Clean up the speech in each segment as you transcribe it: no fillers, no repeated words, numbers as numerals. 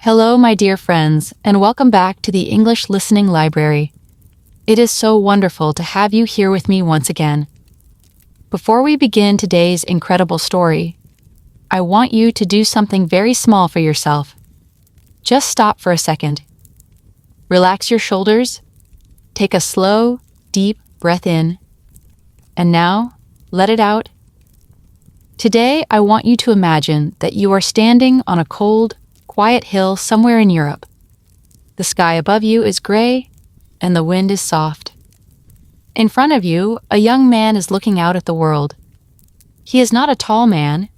Hello, my dear friends, and welcome back to the English Listening Library. It is so wonderful to have you here with me once again. Before we begin today's incredible story, I want you to do something very small for yourself. Just stop for a second. Relax your shoulders, take a slow, deep breath in, and now let it out. Today, I want you to imagine that you are standing on a cold, quiet hill somewhere in Europe. The sky above you is gray, and the wind is soft. In front of you, a young man is looking out at the world. He is not a tall man.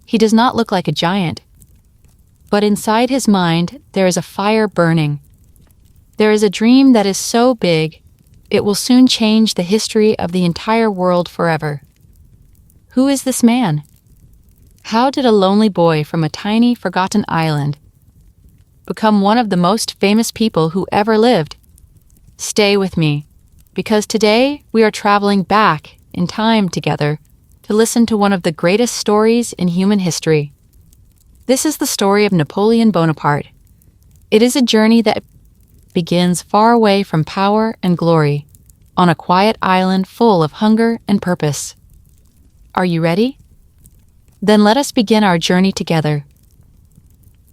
He does not look like a giant. But inside his mind, there is a fire burning. There is a dream that is so big, it will soon change the history of the entire world forever. Who is this man? How did a lonely boy from a tiny, forgotten island become one of the most famous people who ever lived? Stay with me, because today we are traveling back in time together to listen to one of the greatest stories in human history. This is the story of Napoleon Bonaparte. It is a journey that begins far away from power and glory, on a quiet island full of hunger and purpose. Are you ready? Then let us begin our journey together.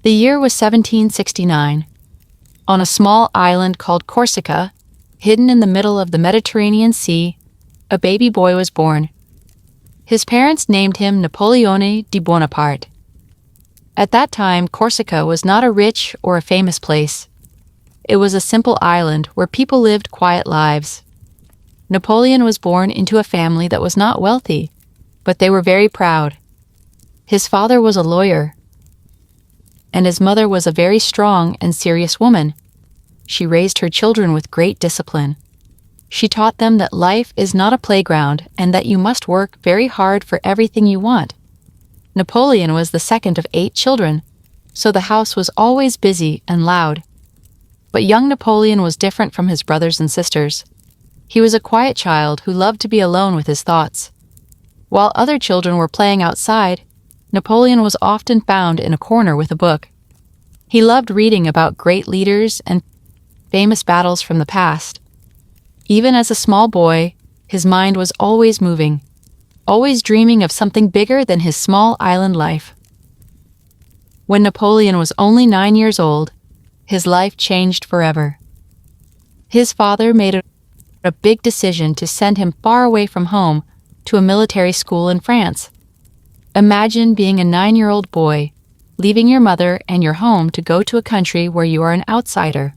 The year was 1769. On a small island called Corsica, hidden in the middle of the Mediterranean Sea, a baby boy was born. His parents named him Napoleon Bonaparte. At that time, Corsica was not a rich or a famous place. It was a simple island where people lived quiet lives. Napoleon was born into a family that was not wealthy, but they were very proud. His father was a lawyer, and his mother was a very strong and serious woman. She raised her children with great discipline. She taught them that life is not a playground and that you must work very hard for everything you want. Napoleon was the second of 8 children, so the house was always busy and loud. But young Napoleon was different from his brothers and sisters. He was a quiet child who loved to be alone with his thoughts. While other children were playing outside, Napoleon was often found in a corner with a book. He loved reading about great leaders and famous battles from the past. Even as a small boy, his mind was always moving, always dreaming of something bigger than his small island life. When Napoleon was only 9 years old, his life changed forever. His father made a big decision to send him far away from home to a military school in France. Imagine being a 9-year-old boy, leaving your mother and your home to go to a country where you are an outsider.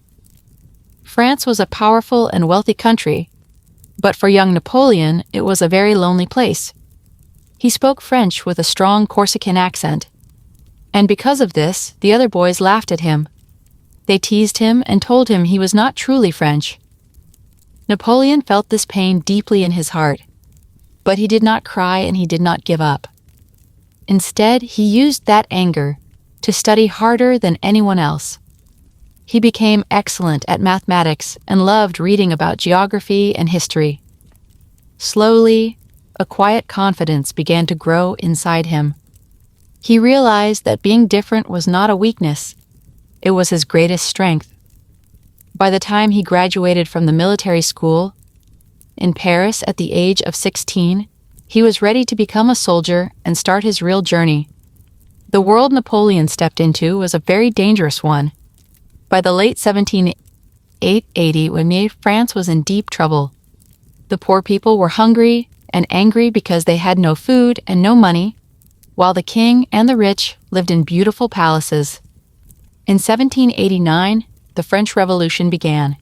France was a powerful and wealthy country, but for young Napoleon, it was a very lonely place. He spoke French with a strong Corsican accent, and because of this, the other boys laughed at him. They teased him and told him he was not truly French. Napoleon felt this pain deeply in his heart, but he did not cry and he did not give up. Instead, he used that anger to study harder than anyone else. He became excellent at mathematics and loved reading about geography and history. Slowly, a quiet confidence began to grow inside him. He realized that being different was not a weakness, it was his greatest strength. By the time he graduated from the military school in Paris at the age of 16, he was ready to become a soldier and start his real journey. The world Napoleon stepped into was a very dangerous one. By the late 1780, when France was in deep trouble, the poor people were hungry and angry because they had no food and no money, while the king and the rich lived in beautiful palaces. In 1789, the French Revolution began.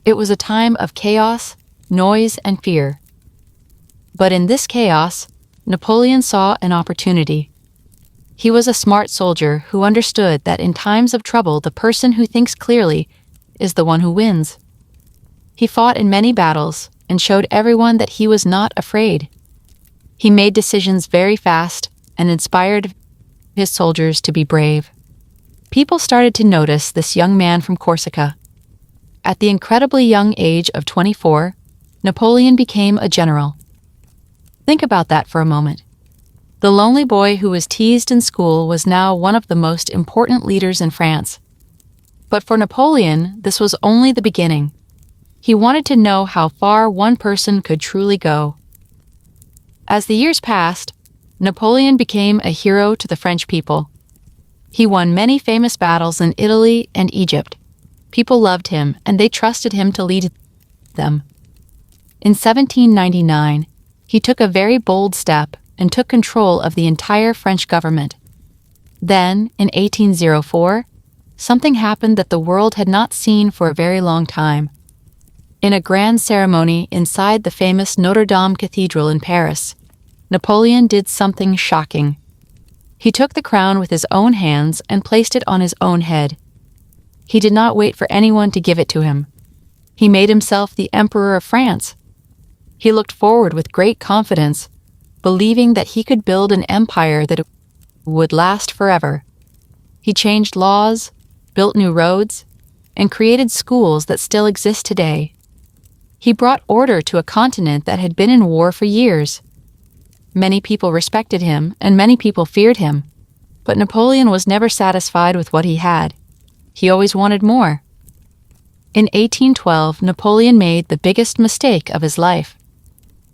It was a time of chaos, noise, and fear. But in this chaos, Napoleon saw an opportunity. He was a smart soldier who understood that in times of trouble, the person who thinks clearly is the one who wins. He fought in many battles and showed everyone that he was not afraid. He made decisions very fast and inspired his soldiers to be brave. People started to notice this young man from Corsica. At the incredibly young age of 24, Napoleon became a general. Think about that for a moment. The lonely boy who was teased in school was now one of the most important leaders in France. But for Napoleon, this was only the beginning. He wanted to know how far one person could truly go. As the years passed, Napoleon became a hero to the French people. He won many famous battles in Italy and Egypt. People loved him, and they trusted him to lead them. In 1799, he took a very bold step and took control of the entire French government. Then, in 1804, something happened that the world had not seen for a very long time. In a grand ceremony inside the famous Notre Dame Cathedral in Paris, Napoleon did something shocking. He took the crown with his own hands and placed it on his own head. He did not wait for anyone to give it to him. He made himself the Emperor of France. He looked forward with great confidence, believing that he could build an empire that would last forever. He changed laws, built new roads, and created schools that still exist today. He brought order to a continent that had been in war for years. Many people respected him, and many people feared him. But Napoleon was never satisfied with what he had. He always wanted more. In 1812, Napoleon made the biggest mistake of his life.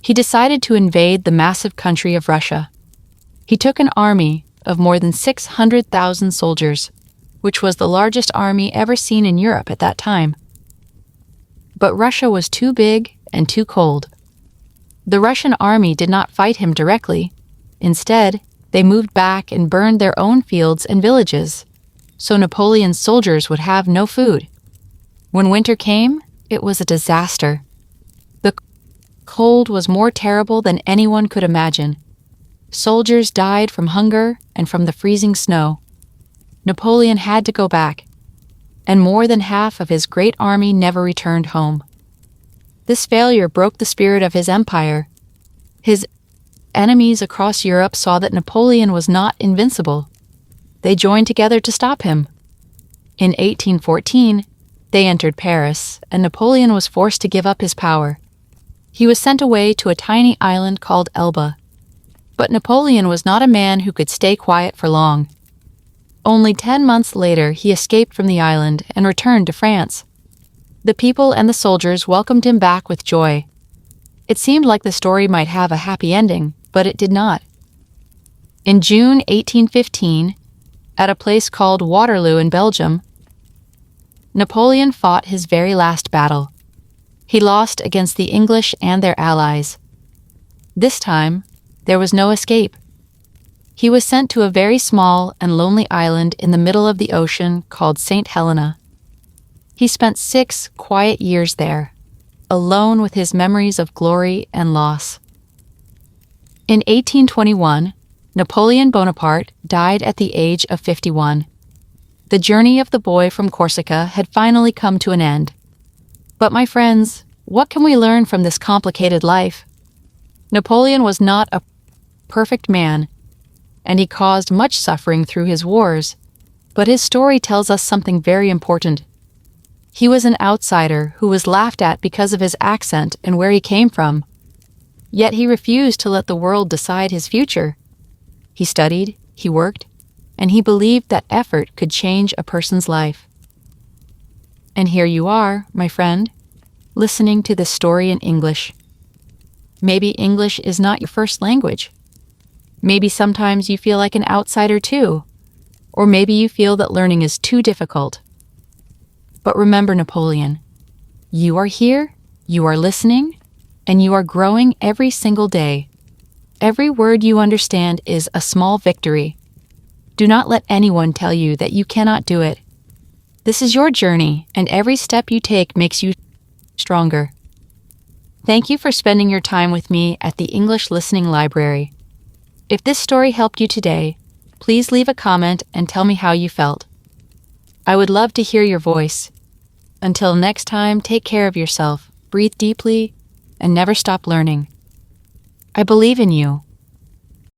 He decided to invade the massive country of Russia. He took an army of more than 600,000 soldiers, which was the largest army ever seen in Europe at that time. But Russia was too big and too cold. The Russian army did not fight him directly. Instead, they moved back and burned their own fields and villages, so Napoleon's soldiers would have no food. When winter came, it was a disaster. The cold was more terrible than anyone could imagine. Soldiers died from hunger and from the freezing snow. Napoleon had to go back, and more than half of his great army never returned home. This failure broke the spirit of his empire. His enemies across Europe saw that Napoleon was not invincible. They joined together to stop him. In 1814, they entered Paris, and Napoleon was forced to give up his power. He was sent away to a tiny island called Elba. But Napoleon was not a man who could stay quiet for long. Only 10 months later, he escaped from the island and returned to France. The people and the soldiers welcomed him back with joy. It seemed like the story might have a happy ending, but it did not. In June 1815, at a place called Waterloo in Belgium, Napoleon fought his very last battle. He lost against the English and their allies. This time, there was no escape. He was sent to a very small and lonely island in the middle of the ocean called St. Helena. He spent 6 quiet years there, alone with his memories of glory and loss. In 1821, Napoleon Bonaparte died at the age of 51. The journey of the boy from Corsica had finally come to an end. But my friends, what can we learn from this complicated life? Napoleon was not a perfect man, and he caused much suffering through his wars, but his story tells us something very important. He was an outsider who was laughed at because of his accent and where he came from. Yet he refused to let the world decide his future. He studied, he worked, and he believed that effort could change a person's life. And here you are, my friend, listening to this story in English. Maybe English is not your first language. Maybe sometimes you feel like an outsider too, or maybe you feel that learning is too difficult. But remember Napoleon. You are here, you are listening, and you are growing every single day. Every word you understand is a small victory. Do not let anyone tell you that you cannot do it. This is your journey, and every step you take makes you stronger. Thank you for spending your time with me at the English Listening Library. If this story helped you today, please leave a comment and tell me how you felt. I would love to hear your voice. Until next time, take care of yourself, breathe deeply, and never stop learning. I believe in you.